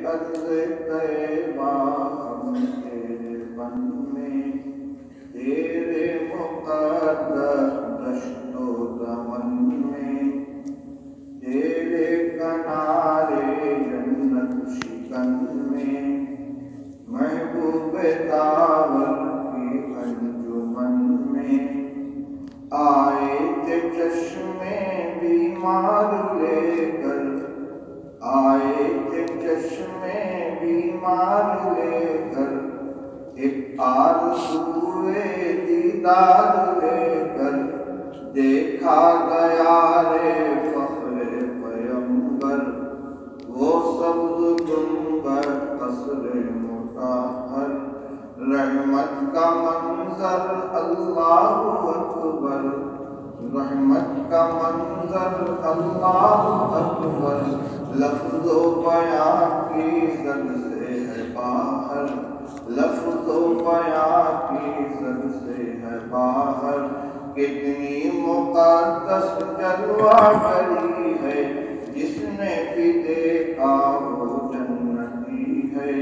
ارض طیبہ ہم تیرے بن میں، تیرے مقدس دشت و دمن میں، تیرے کنارے جنت شکن میں، محبوب داور کی انجمن میں، آئے تھے چشمے بیمار لے کر، آئے تھے چشمے بیمار لے کر، ایک آرزوئے دیدار لے کر، دیکھا گیا رے فخر پیمبر، وہ سبز گنبد قصر مطہر، رحمت کا منظر اللہ اکبر، رحمت کا منظر اللہ اکبر، لفظ و بیان کی زد سے ہے باہر، لفظ و بیان کی زد سے ہے باہر، کتنی مقدس جلوہ گری ہے، جس نے بھی دیکھا وہ جنتی ہے،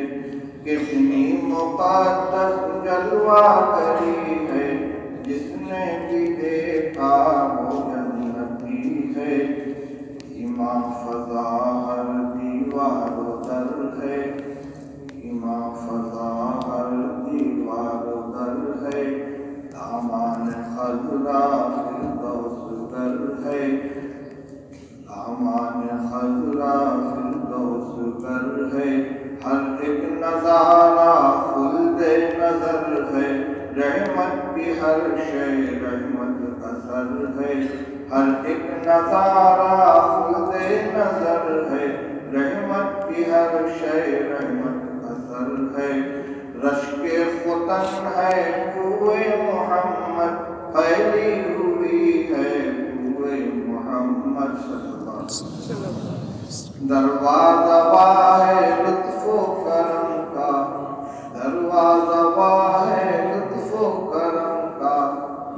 کتنی مقدس جلوہ گری ہے، جس نے بھی دیکھا وہ جنتی ہے، ایمان فضا ہر دیوار و در ہے، ایمان فضا ہر دیوار و در ہے، دامان خضرا فردوس گر ہے، دامان خضرا فردوس گر ہے، ہر ایک نظارہ خلد نظر ہے، رحمت کی ہر شے رحمت اثر ہے، ہر ایک نظارہ خلد نظر ہے، رحمت کی ہر شے رحمت اثر ہے، رشک ختن ہے کوئے محمد، پھیلی ہوئی ہے کوئے محمد صلی اللہ علیہ وسلم، دروازہ ہے لطف و کرم کا، دروازہ ہے لطف و کرم کا،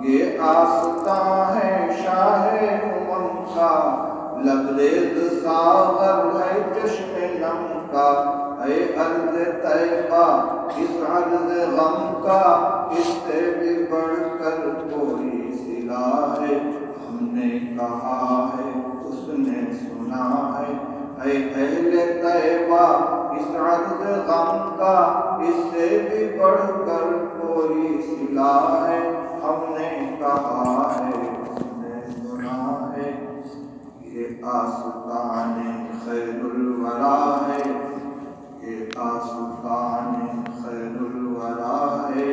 یہ آستاں ہے شاہ امم کا، لبریز ساغر ہے چشم نم کا، اے ارض طیبہ اس عرض غم کا، اس سے بھی بڑھ کر کوئی صلہ ہے، ہم نے کہا ہے اس نے سنا ہے، اے اہل طیبہ اس عرض غم کا، اس سے بھی بڑھ کر کوئی صلہ ہے، ہم نے کہا ہے اس نے سنا ہے، یہ آستان خیر الورا ہے، یہ آستان خیر الورا ہے،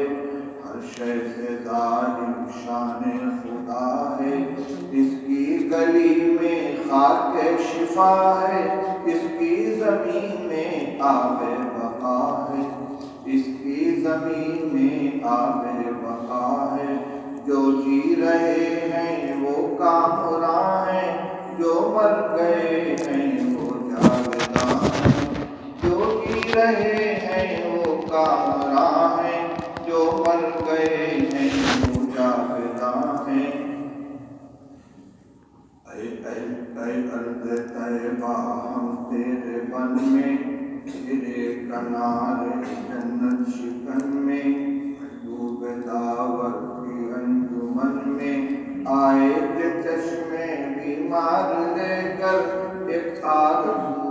ہر شے سے ظاہر شان خدا ہے، اس کی گلی میں خاک شفا ہے، اس کی زمین میں آب بقا ہے، اس کی زمین میں آب بقا ہے، جو جی رہے ہیں وہ کامراں ہیں، جو مر گئے ہیں وہ جاویداں ہیں، جو جی رہے ہیں وہ کامراں ہیں، جو مر گئے ہیں وہ جاویداں ہیں، اے ارض طیبہ ہم تیرے بن میں، تیرے کنارے جنت شکن میں، محبوب داور کی انجمن میں، آئے تھے چشمے بیمار لے کر، ایک آرزو